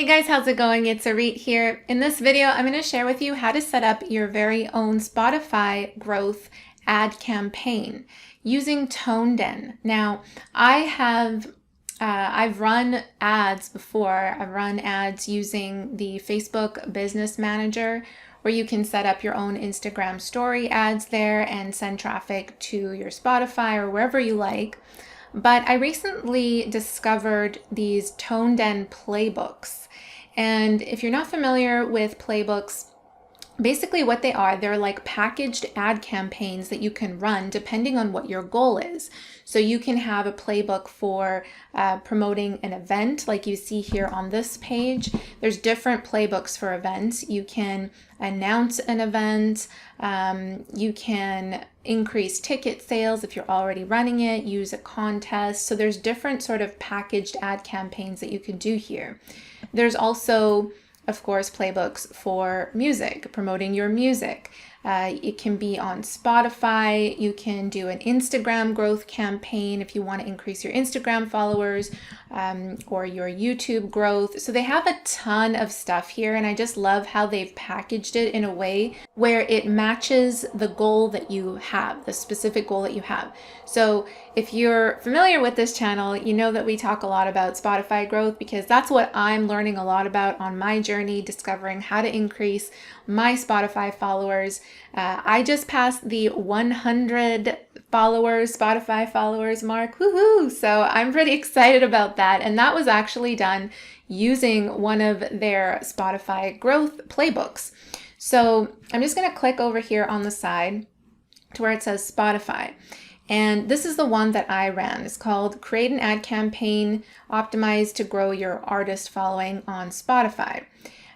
Hey guys, how's it going? It's Arit here. In this video, I'm going to share with you how to set up your very own Spotify growth ad campaign using Toneden. Now, I've run ads before. I've run ads using the Facebook Business Manager, where you can set up your own Instagram story ads there and send traffic to your Spotify or wherever you like. But I recently discovered these Toneden Playbooks. And if you're not familiar with playbooks, basically what they are, they're like packaged ad campaigns that you can run depending on what your goal is. So you can have a playbook for promoting an event like you see here on this page. There's different playbooks for events. You can announce an event. You can increase ticket sales if you're already running it, use a contest. So there's different sort of packaged ad campaigns that you can do here. There's also, of course, playbooks for music, promoting your music. It can be on Spotify. You can do an Instagram growth campaign if you want to increase your Instagram followers or your YouTube growth. So they have a ton of stuff here, and I just love how they've packaged it in a way where it matches the goal that you have, the specific goal that you have. So if you're familiar with this channel, you know that we talk a lot about Spotify growth because that's what I'm learning a lot about on my journey, discovering how to increase my Spotify followers. I just passed the 100 Spotify followers mark. Woohoo! So I'm pretty excited about that. And that was actually done using one of their Spotify growth playbooks. So I'm just going to click over here on the side to where it says Spotify. And this is the one that I ran. It's called Create an Ad Campaign Optimized to Grow Your Artist Following on Spotify.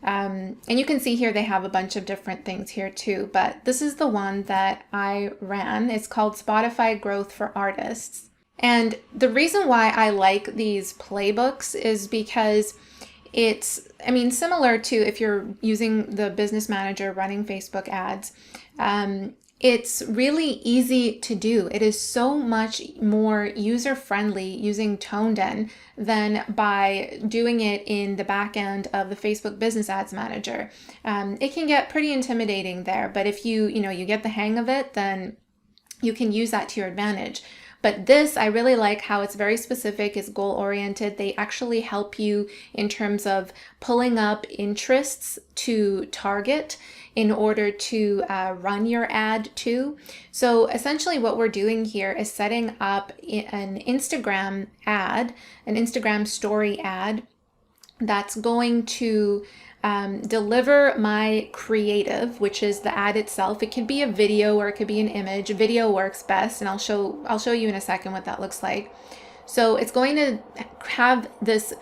And you can see here they have a bunch of different things here too, but this is the one that I ran. It's called Spotify Growth for Artists. And the reason why I like these playbooks is because it's, similar to if you're using the business manager running Facebook ads, it's really easy to do. It is so much more user-friendly using Toneden than by doing it in the back end of the Facebook Business Ads Manager. It can get pretty intimidating there, but if you get the hang of it, then you can use that to your advantage. But this, I really like how it's very specific, it's goal-oriented. They actually help you in terms of pulling up interests to target in order to run your ad to. So essentially what we're doing here is setting up an Instagram ad, an Instagram story ad that's going to deliver my creative, which is the ad itself. It could be a video or it could be an image. Video works best, and I'll show you in a second what that looks like. So it's going to have this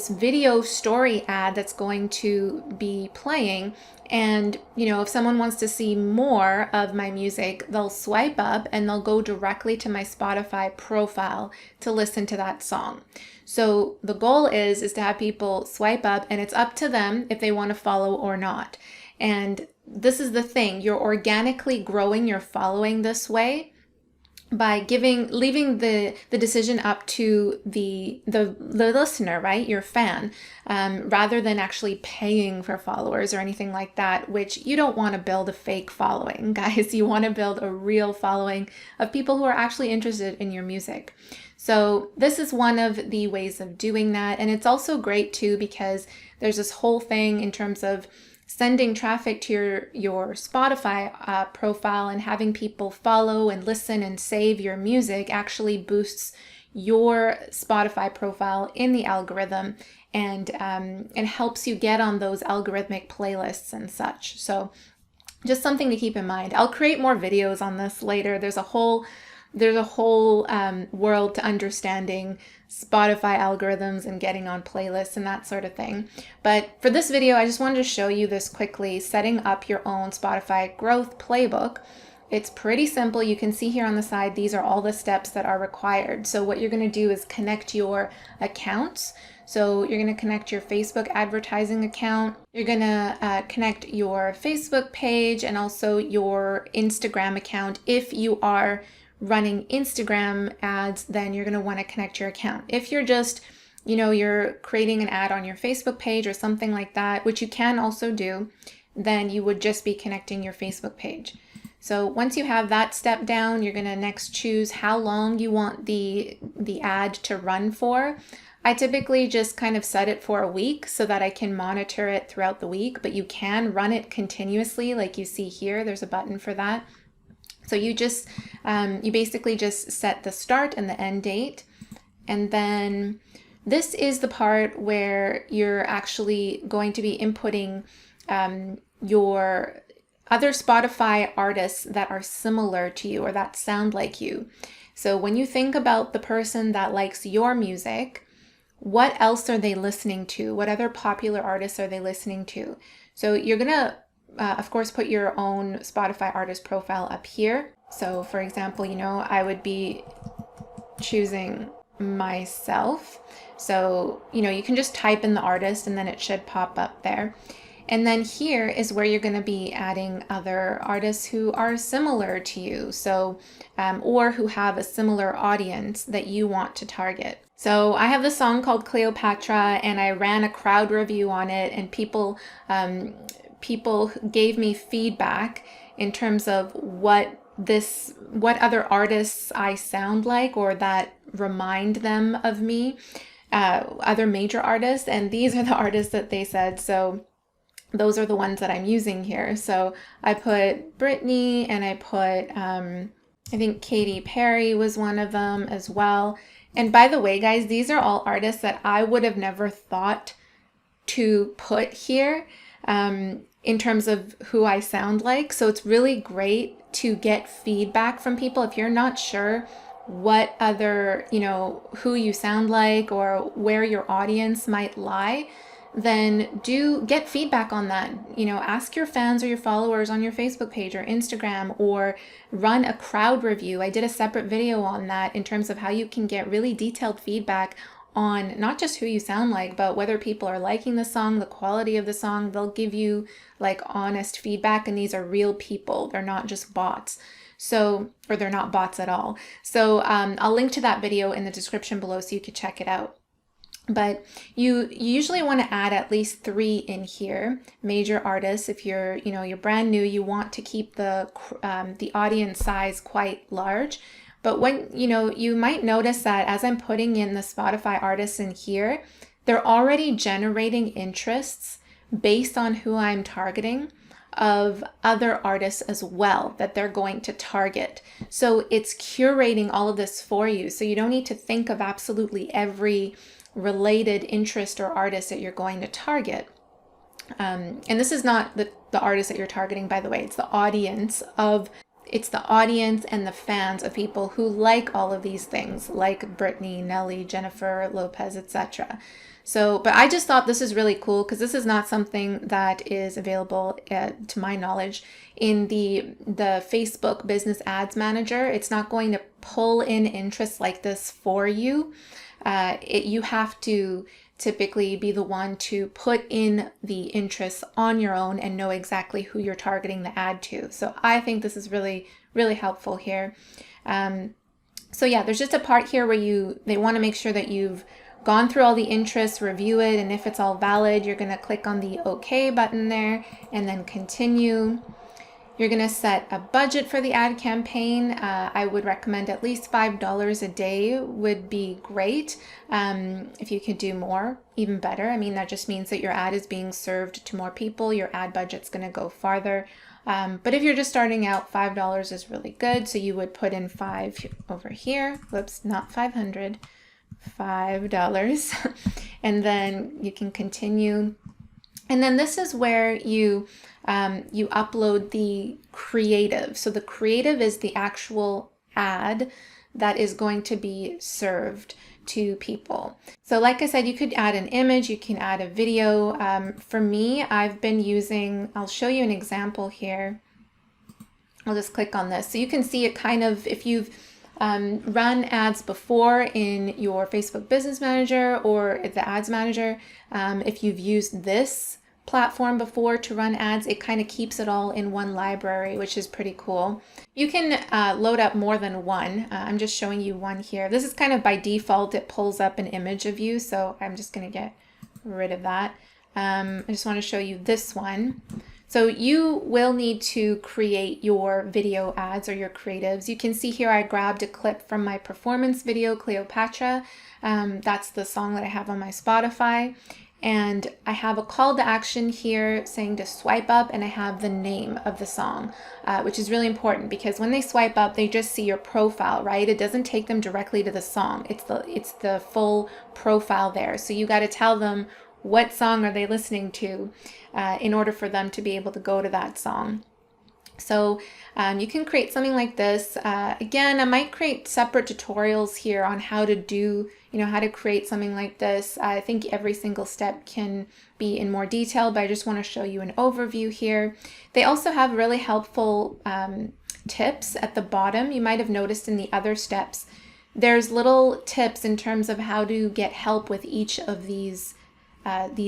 video story ad that's going to be playing. And, if someone wants to see more of my music, they'll swipe up and they'll go directly to my Spotify profile to listen to that song. So the goal is to have people swipe up, and it's up to them if they want to follow or not. And this is the thing, you're organically growing your following this way by leaving the decision up to the listener, right? Your fan, rather than actually paying for followers or anything like that, which you don't want to build a fake following, guys. You want to build a real following of people who are actually interested in your music. So this is one of the ways of doing that. And it's also great too, because there's this whole thing in terms of sending traffic to your Spotify profile, and having people follow and listen and save your music actually boosts your Spotify profile in the algorithm and helps you get on those algorithmic playlists and such. So just something to keep in mind. I'll create more videos on this later. There's a whole world to understanding Spotify algorithms and getting on playlists and that sort of thing. But for this video, I just wanted to show you this quickly, setting up your own Spotify growth playbook. It's pretty simple. You can see here on the side, these are all the steps that are required. So what you're going to do is connect your accounts. So you're going to connect your Facebook advertising account. You're going to connect your Facebook page and also your Instagram account. If you are running Instagram ads, then you're going to want to connect your account. If you're just you're creating an ad on your Facebook page or something like that, which you can also do, then you would just be connecting your Facebook page. So once you have that step down, you're going to next choose how long you want the ad to run for. I typically just kind of set it for a week so that I can monitor it throughout the week, but you can run it continuously like you see here. There's a button for that. So you basically just set the start and the end date. And then this is the part where you're actually going to be inputting your other Spotify artists that are similar to you or that sound like you. So when you think about the person that likes your music, what else are they listening to? What other popular artists are they listening to? So you're going to, of course, put your own Spotify artist profile up here. So for example, I would be choosing myself. So, you can just type in the artist and then it should pop up there. And then here is where you're going to be adding other artists who are similar to you. So, or who have a similar audience that you want to target. So I have this song called Cleopatra and I ran a crowd review on it, and people gave me feedback in terms of what other artists I sound like or that remind them of me, other major artists, and these are the artists that they said. So those are the ones that I'm using here. So I put Britney and I put, I think Katy Perry was one of them as well. And by the way, guys, these are all artists that I would have never thought to put here in terms of who I sound like. So it's really great to get feedback from people. If you're not sure what other, who you sound like or where your audience might lie, then do get feedback on that. Ask your fans or your followers on your Facebook page or Instagram, or run a crowd review. I did a separate video on that in terms of how you can get really detailed feedback on not just who you sound like, but whether people are liking the song, the quality of the song. They'll give you like honest feedback, and these are real people. They're not just bots. So, or they're not bots at all. So I'll link to that video in the description below so you can check it out. But you usually want to add at least 3 in here, major artists. If you're brand new, you want to keep the audience size quite large. But when, you might notice that as I'm putting in the Spotify artists in here, they're already generating interests based on who I'm targeting of other artists as well that they're going to target. So it's curating all of this for you. So you don't need to think of absolutely every related interest or artist that you're going to target. And this is not the artist that you're targeting, by the way. It's the audience and the fans of people who like all of these things, like Britney, Nelly, Jennifer Lopez, etc. So, but I just thought this is really cool because this is not something that is available, to my knowledge, in the Facebook Business Ads Manager. It's not going to pull in interests like this for you. You have to typically be the one to put in the interests on your own and know exactly who you're targeting the ad to. So I think this is really, really helpful here. So yeah, there's just a part here where they want to make sure that you've gone through all the interests, review it, and if it's all valid, you're going to click on the OK button there and then continue. You're going to set a budget for the ad campaign. I would recommend at least $5 a day would be great. If you could do more, even better. I mean, that just means that your ad is being served to more people. Your ad budget's going to go farther. But if you're just starting out, $5 is really good. So you would put in 5 over here. Whoops, not 500, $5. And then you can continue. And then this is where you upload the creative. So the creative is the actual ad that is going to be served to people. So like I said, you could add an image, you can add a video. For me, I've been using, I'll show you an example here. I'll just click on this. So you can see it kind of, if you've run ads before in your Facebook Business Manager or the Ads Manager, if you've used this platform before to run ads, it kind of keeps it all in one library, which is pretty cool. You can load up more than one. I'm just showing you one here. This is kind of by default, it pulls up an image of you, so I'm just going to get rid of that. I just want to show you this one. So you will need to create your video ads or your creatives. You can see here I grabbed a clip from my performance video, Cleopatra. That's the song that I have on my Spotify. And I have a call to action here saying to swipe up, and I have the name of the song, which is really important because when they swipe up, they just see your profile, right? It doesn't take them directly to the song. It's the full profile there. So you got to tell them what song are they listening to in order for them to be able to go to that song. So you can create something like this. Again, I might create separate tutorials here on how to do, how to create something like this. I think every single step can be in more detail, but I just want to show you an overview here. They also have really helpful tips at the bottom. You might have noticed in the other steps, there's little tips in terms of how to get help with each of these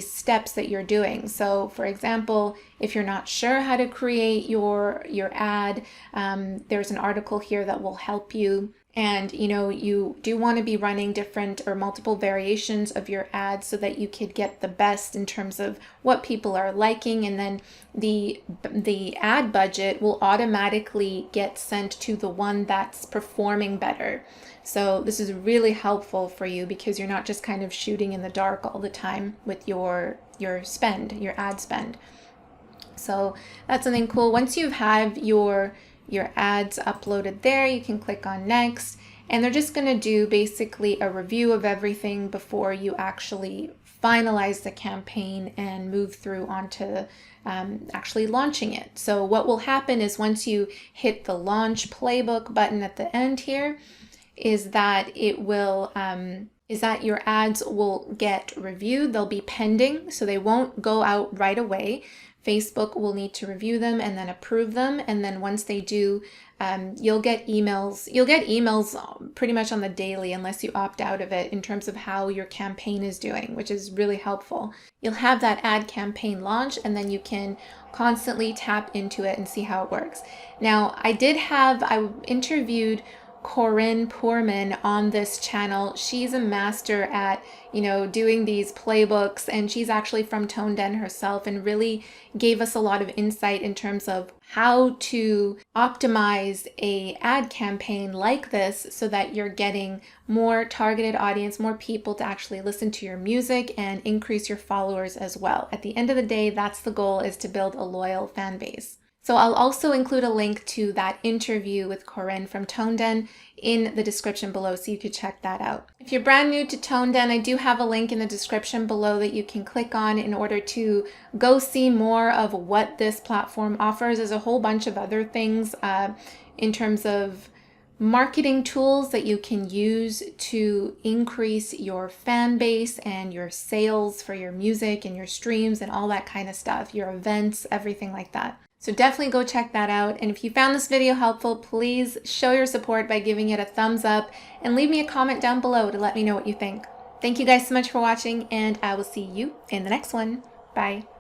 steps that you're doing. So for example, if you're not sure how to create your ad, there's an article here that will help you. And you do want to be running different or multiple variations of your ads so that you could get the best in terms of what people are liking, and then the ad budget will automatically get sent to the one that's performing better. So this is really helpful for you because you're not just kind of shooting in the dark all the time with your spend, your ad spend. So that's something cool. Once you have your ads uploaded there, you can click on next, and they're just going to do basically a review of everything before you actually finalize the campaign and move through onto actually launching it. So what will happen is once you hit the launch playbook button at the end here, is that your ads will get reviewed. They'll be pending, so they won't go out right away. Facebook will need to review them and then approve them. And then once they do, you'll get emails. You'll get emails pretty much on the daily unless you opt out of it in terms of how your campaign is doing, which is really helpful. You'll have that ad campaign launch, and then you can constantly tap into it and see how it works. Now, I interviewed Corinne Poorman on this channel. She's a master at, doing these playbooks, and she's actually from Toneden herself and really gave us a lot of insight in terms of how to optimize a ad campaign like this so that you're getting more targeted audience, more people to actually listen to your music and increase your followers as well. At the end of the day, that's the goal, is to build a loyal fan base. So I'll also include a link to that interview with Corinne from Toneden in the description below, so you could check that out. If you're brand new to Toneden, I do have a link in the description below that you can click on in order to go see more of what this platform offers. There's a whole bunch of other things in terms of marketing tools that you can use to increase your fan base and your sales for your music and your streams and all that kind of stuff, your events, everything like that. So definitely go check that out. And if you found this video helpful, please show your support by giving it a thumbs up and leave me a comment down below to let me know what you think. Thank you guys so much for watching, and I will see you in the next one. Bye.